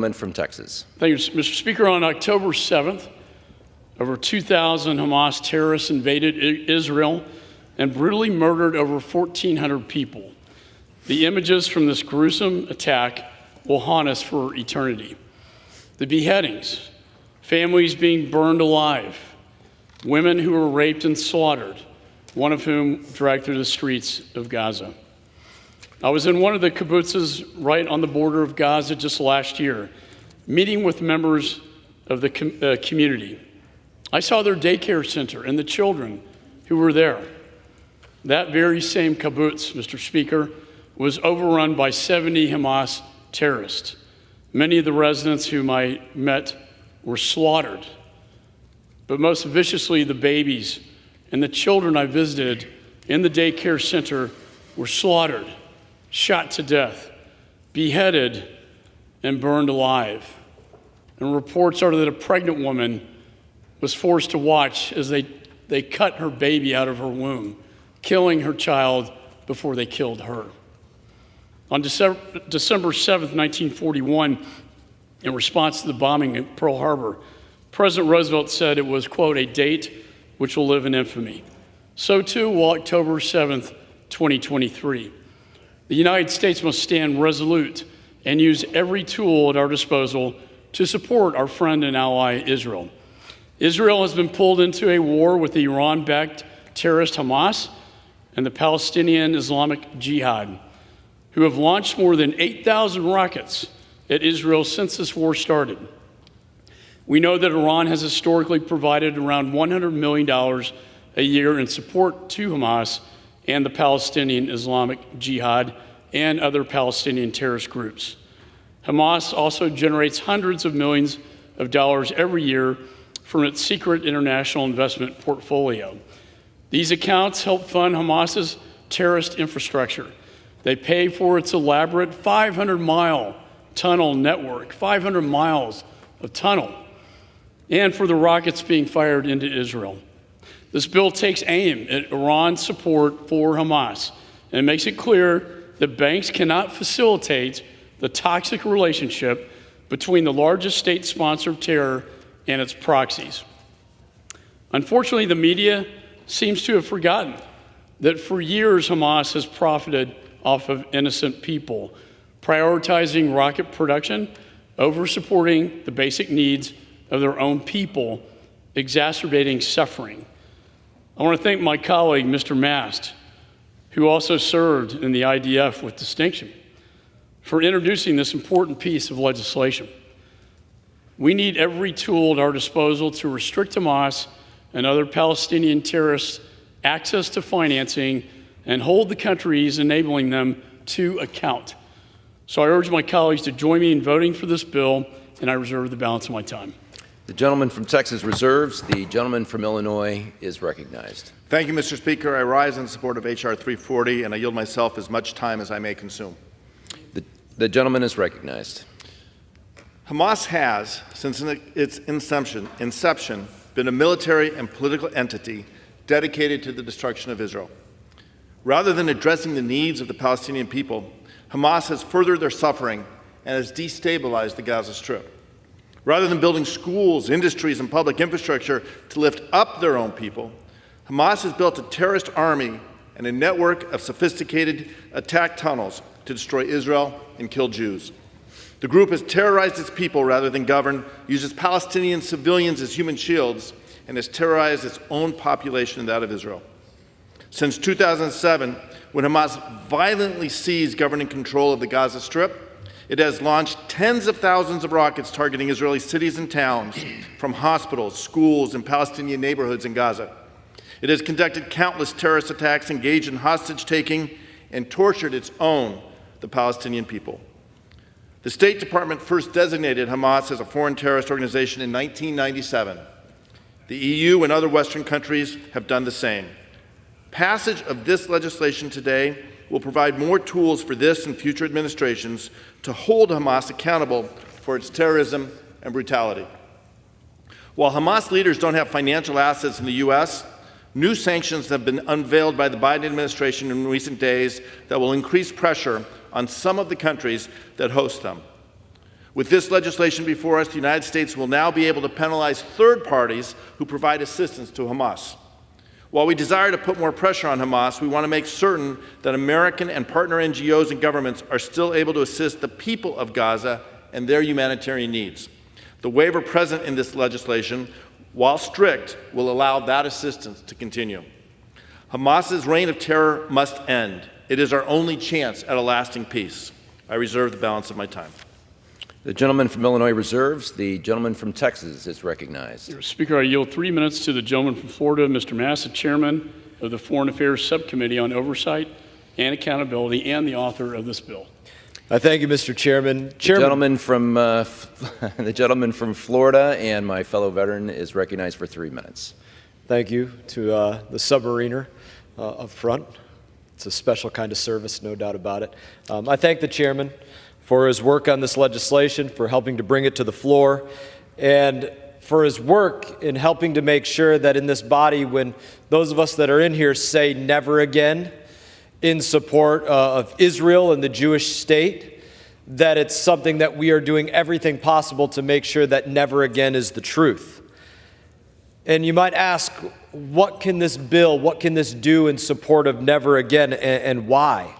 From Texas. Thank you, Mr. Speaker. On October 7th, over 2,000 Hamas terrorists invaded Israel and brutally murdered over 1,400 people. The images from this gruesome attack will haunt us for eternity. The beheadings, families being burned alive, women who were raped and slaughtered, one of whom dragged through the streets of Gaza. I was in one of the kibbutzes right on the border of Gaza just last year, meeting with members of the community. I saw their daycare center and the children who were there. That very same kibbutz, Mr. Speaker, was overrun by 70 Hamas terrorists. Many of the residents whom I met were slaughtered, but most viciously the babies and the children I visited in the daycare center were slaughtered, shot to death, beheaded, and burned alive. And reports are that a pregnant woman was forced to watch as they cut her baby out of her womb, killing her child before they killed her. On December 7th, 1941, in response to the bombing at Pearl Harbor, President Roosevelt said it was, quote, a date which will live in infamy. So too will October 7th, 2023. The United States must stand resolute and use every tool at our disposal to support our friend and ally, Israel. Israel has been pulled into a war with the Iran-backed terrorist Hamas and the Palestinian Islamic Jihad, who have launched more than 8,000 rockets at Israel since this war started. We know that Iran has historically provided around $100 million a year in support to Hamas and the Palestinian Islamic Jihad and other Palestinian terrorist groups. Hamas also generates hundreds of millions of dollars every year from its secret international investment portfolio. These accounts help fund Hamas's terrorist infrastructure. They pay for its elaborate 500-mile tunnel network, 500 miles of tunnel, and for the rockets being fired into Israel. This bill takes aim at Iran's support for Hamas and makes it clear that banks cannot facilitate the toxic relationship between the largest state sponsor of terror and its proxies. Unfortunately, the media seems to have forgotten that for years Hamas has profited off of innocent people, prioritizing rocket production over supporting the basic needs of their own people, exacerbating suffering. I want to thank my colleague, Mr. Mast, who also served in the IDF with distinction, for introducing this important piece of legislation. We need every tool at our disposal to restrict Hamas and other Palestinian terrorists access to financing and hold the countries enabling them to account. So I urge my colleagues to join me in voting for this bill, and I reserve the balance of my time. The gentleman from Texas reserves. The gentleman from Illinois is recognized. Thank you, Mr. Speaker. I rise in support of H.R. 340, and I yield myself as much time as I may consume. The gentleman is recognized. Hamas has, since its inception, been a military and political entity dedicated to the destruction of Israel. Rather than addressing the needs of the Palestinian people, Hamas has furthered their suffering and has destabilized the Gaza Strip. Rather than building schools, industries, and public infrastructure to lift up their own people, Hamas has built a terrorist army and a network of sophisticated attack tunnels to destroy Israel and kill Jews. The group has terrorized its people rather than govern, uses Palestinian civilians as human shields, and has terrorized its own population and that of Israel. Since 2007, when Hamas violently seized governing control of the Gaza Strip, it has launched tens of thousands of rockets targeting Israeli cities and towns, from hospitals, schools, and Palestinian neighborhoods in Gaza. It has conducted countless terrorist attacks, engaged in hostage-taking, and tortured its own, the Palestinian people. The State Department first designated Hamas as a foreign terrorist organization in 1997. The EU and other Western countries have done the same. Passage of this legislation today will provide more tools for this and future administrations to hold Hamas accountable for its terrorism and brutality. While Hamas leaders don't have financial assets in the U.S., new sanctions have been unveiled by the Biden administration in recent days that will increase pressure on some of the countries that host them. With this legislation before us, the United States will now be able to penalize third parties who provide assistance to Hamas. While we desire to put more pressure on Hamas, we want to make certain that American and partner NGOs and governments are still able to assist the people of Gaza and their humanitarian needs. The waiver present in this legislation, while strict, will allow that assistance to continue. Hamas's reign of terror must end. It is our only chance at a lasting peace. I reserve the balance of my time. The gentleman from Illinois reserves. The gentleman from Texas is recognized. Mr. Speaker, I yield 3 minutes to the gentleman from Florida, Mr. Massa, Chairman of the Foreign Affairs Subcommittee on Oversight and Accountability and the author of this bill. I thank you, Mr. Chairman. The gentleman from Florida and my fellow veteran is recognized for 3 minutes. Thank you to the submariner up front. It's a special kind of service, no doubt about it. I thank the chairman for his work on this legislation, for helping to bring it to the floor, and for his work in helping to make sure that in this body, when those of us that are in here say never again in support of Israel and the Jewish state, that it's something that we are doing everything possible to make sure that never again is the truth. And you might ask, what can this bill, what can this do in support of never again, and why?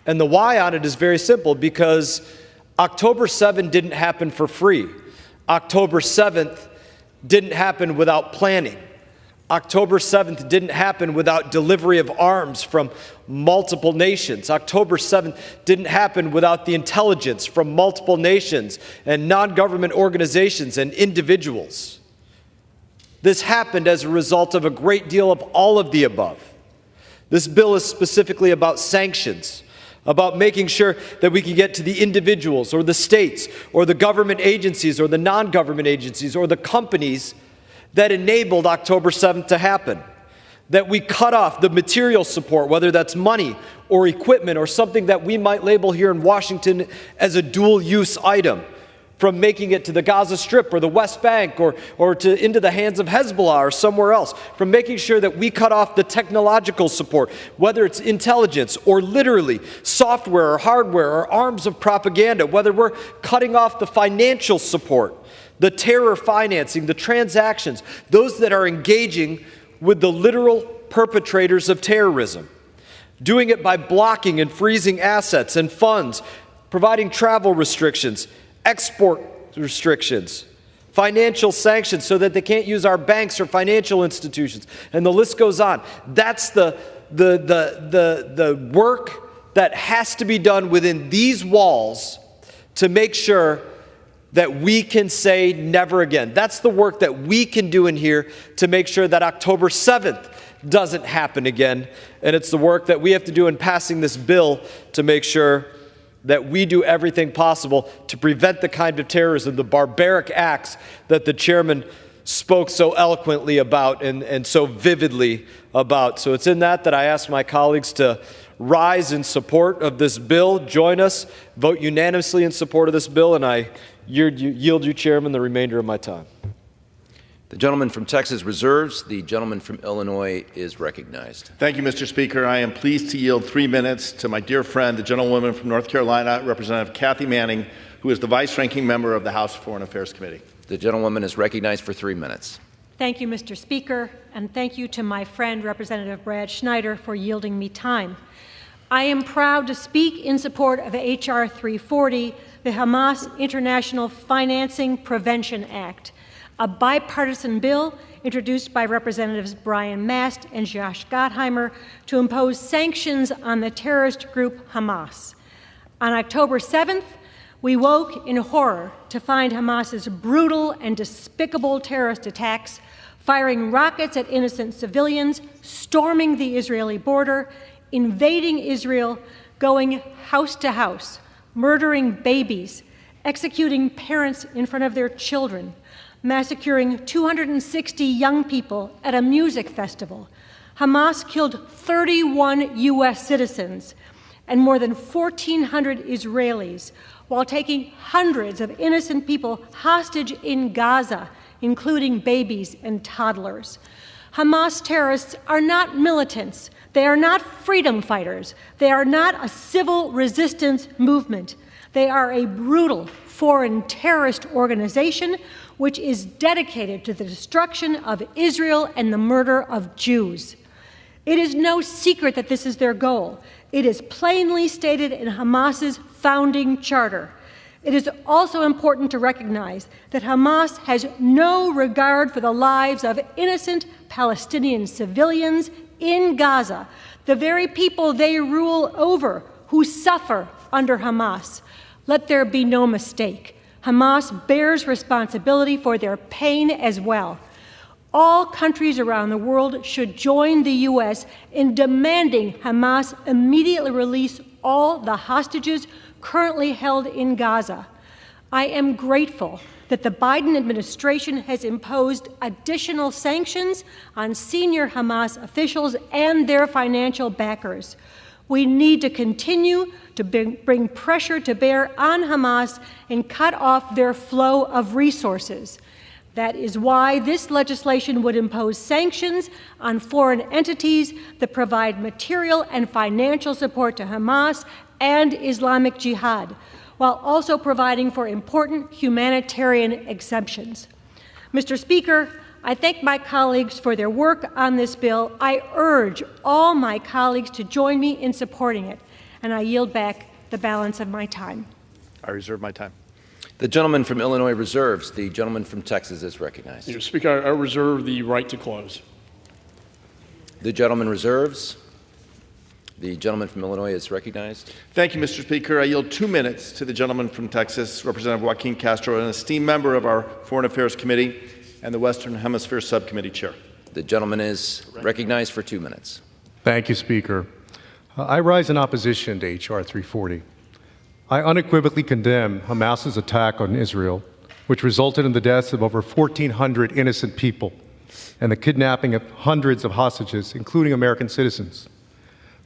And the why on it is very simple, because October 7th didn't happen for free. October 7th didn't happen without planning. October 7th didn't happen without delivery of arms from multiple nations. October 7th didn't happen without the intelligence from multiple nations and non-government organizations and individuals. This happened as a result of a great deal of all of the above. This bill is specifically about sanctions, about making sure that we can get to the individuals or the states or the government agencies or the non-government agencies or the companies that enabled October 7th to happen. That we cut off the material support, whether that's money or equipment or something that we might label here in Washington as a dual-use item, from making it to the Gaza Strip or the West Bank or to into the hands of Hezbollah or somewhere else, from making sure that we cut off the technological support, whether it's intelligence or literally software or hardware or arms of propaganda, whether we're cutting off the financial support, the terror financing, the transactions, those that are engaging with the literal perpetrators of terrorism, doing it by blocking and freezing assets and funds, providing travel restrictions, export restrictions, financial sanctions so that they can't use our banks or financial institutions, and the list goes on. That's the work that has to be done within these walls to make sure that we can say never again. That's the work that we can do in here to make sure that October 7th doesn't happen again, and it's the work that we have to do in passing this bill to make sure that we do everything possible to prevent the kind of terrorism, the barbaric acts that the chairman spoke so eloquently about and so vividly about. So it's in that I ask my colleagues to rise in support of this bill, join us, vote unanimously in support of this bill, and I yield you, Chairman, the remainder of my time. The gentleman from Texas reserves. The gentleman from Illinois is recognized. Thank you, Mr. Speaker. I am pleased to yield 3 minutes to my dear friend, the gentlewoman from North Carolina, Representative Kathy Manning, who is the vice-ranking member of the House Foreign Affairs Committee. The gentlewoman is recognized for 3 minutes. Thank you, Mr. Speaker, and thank you to my friend, Representative Brad Schneider, for yielding me time. I am proud to speak in support of H.R. 340, the Hamas International Financing Prevention Act, a bipartisan bill introduced by Representatives Brian Mast and Josh Gottheimer to impose sanctions on the terrorist group Hamas. On October 7th, we woke in horror to find Hamas's brutal and despicable terrorist attacks, firing rockets at innocent civilians, storming the Israeli border, invading Israel, going house to house, murdering babies, executing parents in front of their children, massacring 260 young people at a music festival. Hamas killed 31 U.S. citizens and more than 1,400 Israelis, while taking hundreds of innocent people hostage in Gaza, including babies and toddlers. Hamas terrorists are not militants. They are not freedom fighters. They are not a civil resistance movement. They are a brutal, foreign terrorist organization which is dedicated to the destruction of Israel and the murder of Jews. It is no secret that this is their goal. It is plainly stated in Hamas's founding charter. It is also important to recognize that Hamas has no regard for the lives of innocent Palestinian civilians in Gaza, the very people they rule over, who suffer under Hamas. Let there be no mistake. Hamas bears responsibility for their pain as well. All countries around the world should join the U.S. in demanding Hamas immediately release all the hostages currently held in Gaza. I am grateful that the Biden administration has imposed additional sanctions on senior Hamas officials and their financial backers. We need to continue to bring pressure to bear on Hamas and cut off their flow of resources. That is why this legislation would impose sanctions on foreign entities that provide material and financial support to Hamas and Islamic Jihad, while also providing for important humanitarian exemptions. Mr. Speaker, I thank my colleagues for their work on this bill. I urge all my colleagues to join me in supporting it, and I yield back the balance of my time. I reserve my time. The gentleman from Illinois reserves. The gentleman from Texas is recognized. Mr. Speaker, I reserve the right to close. The gentleman reserves. The gentleman from Illinois is recognized. Thank you, Mr. Speaker. I yield 2 minutes to the gentleman from Texas, Representative Joaquin Castro, an esteemed member of our Foreign Affairs Committee and the Western Hemisphere Subcommittee Chair. The gentleman is recognized for 2 minutes. Thank you, Speaker. I rise in opposition to H.R. 340. I unequivocally condemn Hamas's attack on Israel, which resulted in the deaths of over 1,400 innocent people and the kidnapping of hundreds of hostages, including American citizens.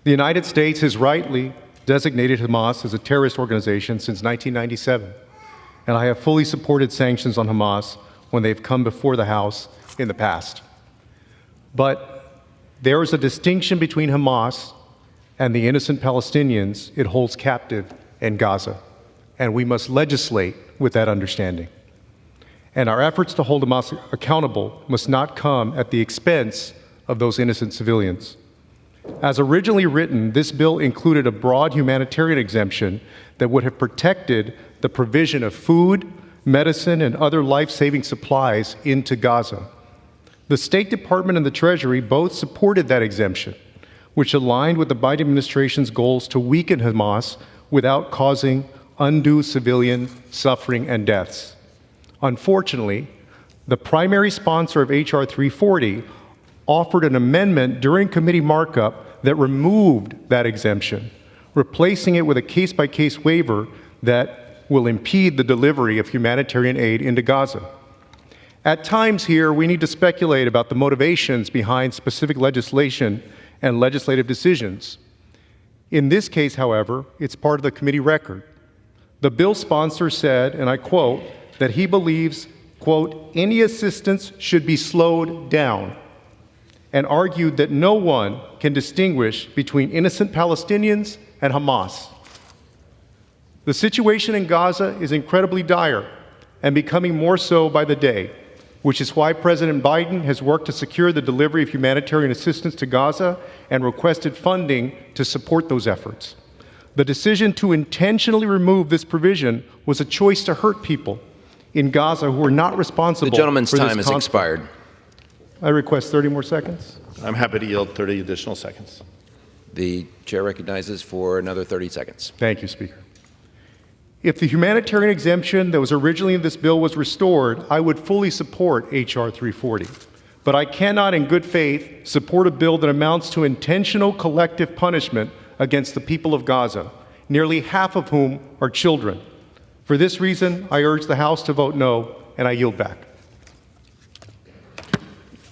The United States has rightly designated Hamas as a terrorist organization since 1997, and I have fully supported sanctions on Hamas when they've come before the House in the past. But there is a distinction between Hamas and the innocent Palestinians it holds captive in Gaza, and we must legislate with that understanding. And our efforts to hold Hamas accountable must not come at the expense of those innocent civilians. As originally written, this bill included a broad humanitarian exemption that would have protected the provision of food, medicine, and other life-saving supplies into Gaza. The State Department and the Treasury both supported that exemption, which aligned with the Biden administration's goals to weaken Hamas without causing undue civilian suffering and deaths. Unfortunately, the primary sponsor of H.R. 340 offered an amendment during committee markup that removed that exemption, replacing it with a case-by-case waiver that will impede the delivery of humanitarian aid into Gaza. At times here, we need to speculate about the motivations behind specific legislation and legislative decisions. In this case, however, it's part of the committee record. The bill sponsor said, and I quote, that he believes, quote, any assistance should be slowed down, and argued that no one can distinguish between innocent Palestinians and Hamas. The situation in Gaza is incredibly dire and becoming more so by the day, which is why President Biden has worked to secure the delivery of humanitarian assistance to Gaza and requested funding to support those efforts. The decision to intentionally remove this provision was a choice to hurt people in Gaza who are not responsible for this conflict. The gentleman's time has expired. I request 30 more seconds. I'm happy to yield 30 additional seconds. The chair recognizes for another 30 seconds. Thank you, Speaker. If the humanitarian exemption that was originally in this bill was restored, I would fully support H.R. 340. But I cannot, in good faith, support a bill that amounts to intentional collective punishment against the people of Gaza, nearly half of whom are children. For this reason, I urge the House to vote no, and I yield back.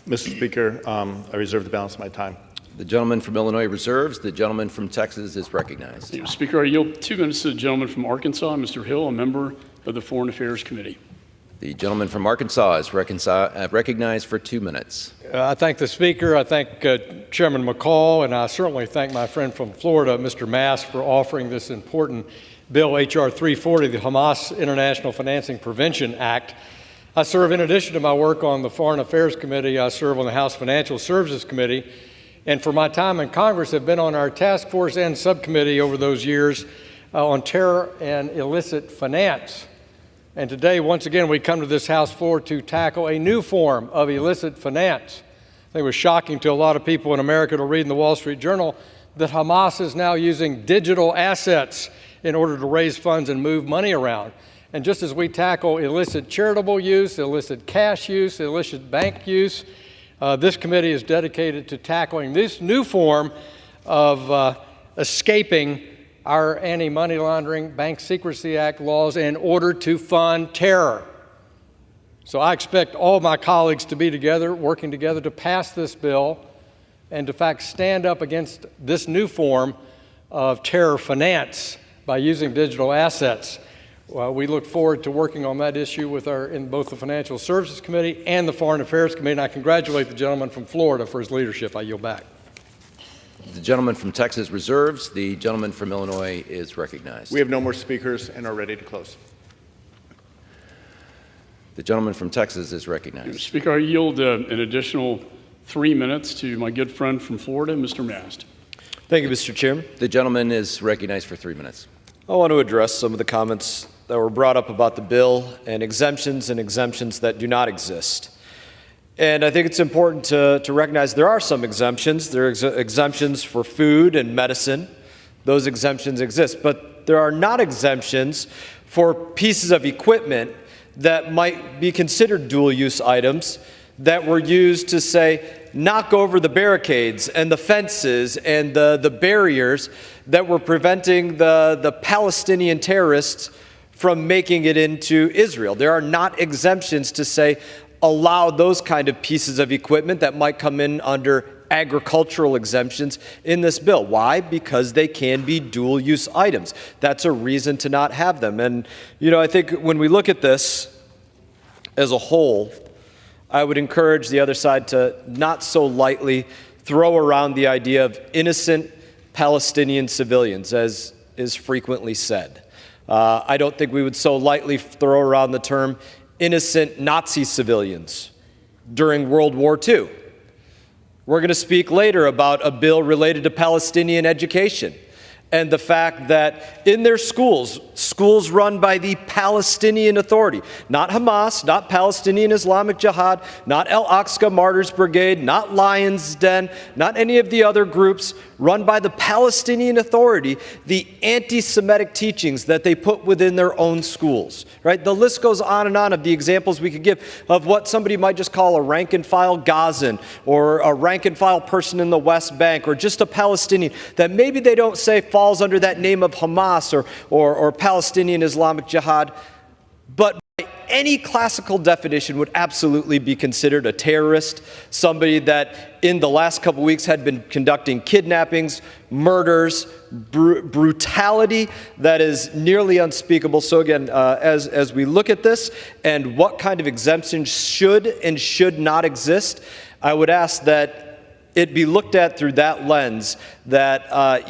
Mr. Speaker, I reserve the balance of my time. The gentleman from Illinois reserves. The gentleman from Texas is recognized. Mr. Speaker, I yield 2 minutes to the gentleman from Arkansas, Mr. Hill, a member of the Foreign Affairs Committee. The gentleman from Arkansas is recognized for 2 minutes. I thank the Speaker, I thank Chairman McCall, and I certainly thank my friend from Florida, Mr. Mast, for offering this important Bill H.R. 340, the Hamas International Financing Prevention Act. I serve, in addition to my work on the Foreign Affairs Committee, I serve on the House Financial Services Committee, and for my time in Congress, have been on our task force and subcommittee over those years on terror and illicit finance. And today, once again, we come to this House floor to tackle a new form of illicit finance. I think it was shocking to a lot of people in America to read in the Wall Street Journal that Hamas is now using digital assets in order to raise funds and move money around. And just as we tackle illicit charitable use, illicit cash use, illicit bank use, this committee is dedicated to tackling this new form of escaping our Anti-Money Laundering, Bank Secrecy Act laws in order to fund terror. So I expect all of my colleagues to be together, working together to pass this bill and, in fact, stand up against this new form of terror finance by using digital assets. We look forward to working on that issue in both the Financial Services Committee and the Foreign Affairs Committee, and I congratulate the gentleman from Florida for his leadership. I yield back. The gentleman from Texas reserves. The gentleman from Illinois is recognized. We have no more speakers and are ready to close. The gentleman from Texas is recognized. Speaker, I yield an additional 3 minutes to my good friend from Florida, Mr. Mast. Thank you, Mr. Chairman. The gentleman is recognized for 3 minutes. I want to address some of the comments that were brought up about the bill and exemptions that do not exist. And I think it's important to recognize there are some exemptions. There are exemptions for food and medicine. Those exemptions exist. But there are not exemptions for pieces of equipment that might be considered dual-use items that were used to, say, knock over the barricades and the fences and the barriers that were preventing the Palestinian terrorists from making it into Israel. There are not exemptions to, say, allow those kind of pieces of equipment that might come in under agricultural exemptions in this bill. Why? Because they can be dual-use items. That's a reason to not have them. And, I think when we look at this as a whole, I would encourage the other side to not so lightly throw around the idea of innocent Palestinian civilians, as is frequently said. I don't think we would so lightly throw around the term innocent Nazi civilians during World War II. We're going to speak later about a bill related to Palestinian education and the fact that in their schools run by the Palestinian Authority, not Hamas, not Palestinian Islamic Jihad, not Al-Aqsa Martyrs Brigade, not Lion's Den, not any of the other groups, run by the Palestinian Authority, the anti-Semitic teachings that they put within their own schools, right? The list goes on of the examples we could give of what somebody might just call a rank-and-file Gazan or a rank-and-file person in the West Bank or just a Palestinian that maybe they don't say falls under that name of Hamas or Palestinian Islamic Jihad, but by any classical definition would absolutely be considered a terrorist, somebody that in the last couple weeks had been conducting kidnappings, murders, brutality that is nearly unspeakable. So again, as we look at this and what kind of exemptions should and should not exist, I would ask that it be looked at through that lens that,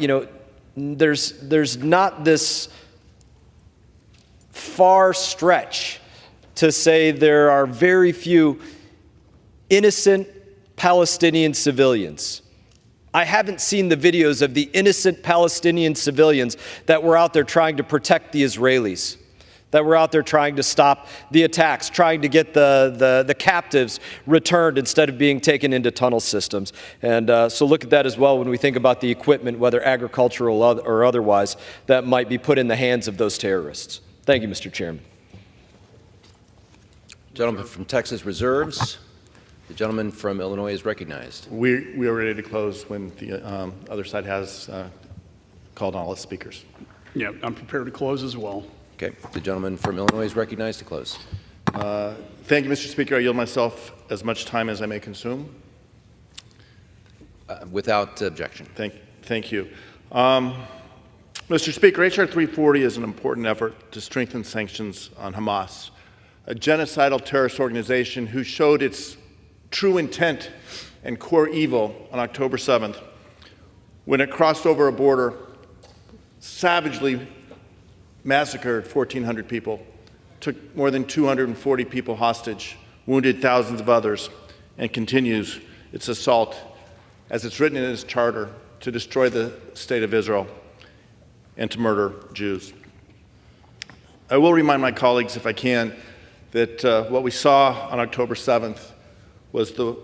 there's not this far stretch to say there are very few innocent Palestinian civilians. I haven't seen the videos of the innocent Palestinian civilians that were out there trying to protect the Israelis, that were out there trying to stop the attacks, trying to get the captives returned instead of being taken into tunnel systems. And so look at that as well when we think about the equipment, whether agricultural or otherwise, that might be put in the hands of those terrorists. Thank you, Mr. Chairman. Gentleman from Texas reserves. The gentleman from Illinois is recognized. We are ready to close when the other side has called on all the speakers. Yeah, I'm prepared to close as well. Okay. The gentleman from Illinois is recognized to close. Thank you, Mr. Speaker. I yield myself as much time as I may consume. Without objection. Thank you. Mr. Speaker, H.R. 340 is an important effort to strengthen sanctions on Hamas, a genocidal terrorist organization who showed its true intent and core evil on October 7th when it crossed over a border, savagely massacred 1,400 people, took more than 240 people hostage, wounded thousands of others, and continues its assault, as it's written in its charter, to destroy the state of Israel and to murder Jews. I will remind my colleagues, if I can, that what we saw on October 7th was the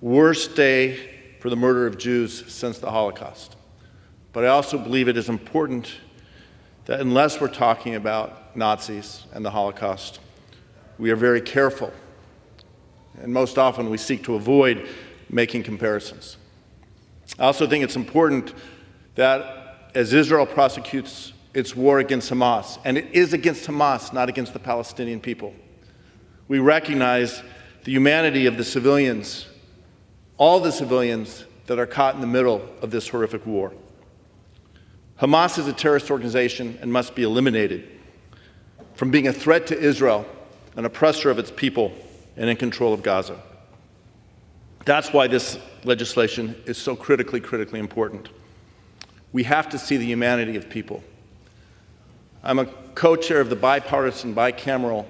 worst day for the murder of Jews since the Holocaust. But I also believe it is important that unless we're talking about Nazis and the Holocaust, we are very careful, and most often we seek to avoid making comparisons. I also think it's important that as Israel prosecutes its war against Hamas, and it is against Hamas, not against the Palestinian people, we recognize the humanity of the civilians, all the civilians that are caught in the middle of this horrific war. Hamas is a terrorist organization and must be eliminated from being a threat to Israel, an oppressor of its people, and in control of Gaza. That's why this legislation is so critically important. We have to see the humanity of people. I'm a co-chair of the bipartisan, bicameral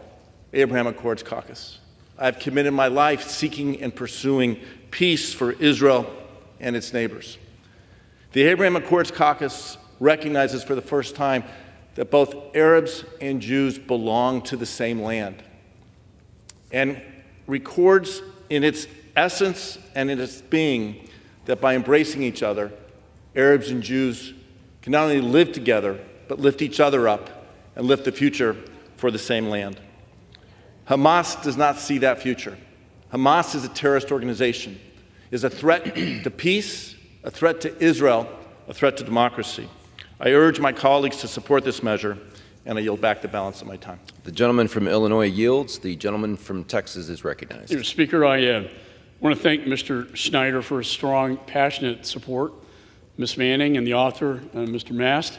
Abraham Accords Caucus. I've committed my life seeking and pursuing peace for Israel and its neighbors. The Abraham Accords Caucus recognizes for the first time that both Arabs and Jews belong to the same land, and records in its essence and in its being that by embracing each other, Arabs and Jews can not only live together, but lift each other up and lift the future for the same land. Hamas does not see that future. Hamas is a terrorist organization, is a threat to peace, a threat to Israel, a threat to democracy. I urge my colleagues to support this measure, and I yield back the balance of my time. The gentleman from Illinois yields. The gentleman from Texas is recognized. Mr. Speaker, I want to thank Mr. Schneider for his strong, passionate support, Ms. Manning and the author, Mr. Mast.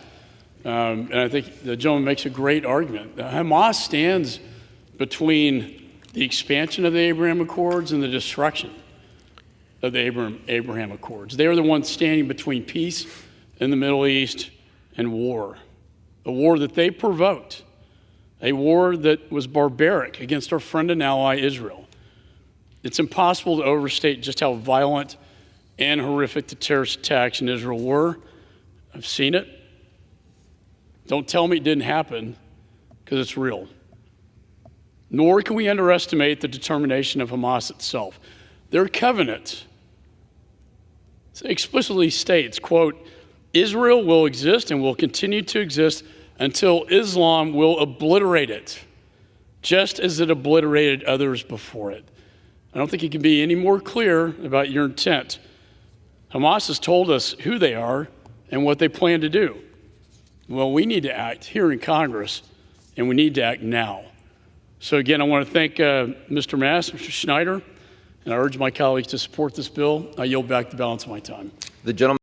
And I think the gentleman makes a great argument. Hamas stands between the expansion of the Abraham Accords and the destruction of the Abraham Accords. They are the ones standing between peace in the Middle East and war, a war that they provoked, a war that was barbaric against our friend and ally Israel. It's impossible to overstate just how violent and horrific the terrorist attacks in Israel were. I've seen it. Don't tell me it didn't happen, because it's real. Nor can we underestimate the determination of Hamas itself. Their covenant explicitly states, quote, Israel will exist and will continue to exist until Islam will obliterate it, just as it obliterated others before it. I don't think it can be any more clear about your intent. Hamas has told us who they are and what they plan to do. Well, we need to act here in Congress, and we need to act now. So again, I want to thank Mr. Mast, Mr. Schneider, and I urge my colleagues to support this bill. I yield back the balance of my time. The gentleman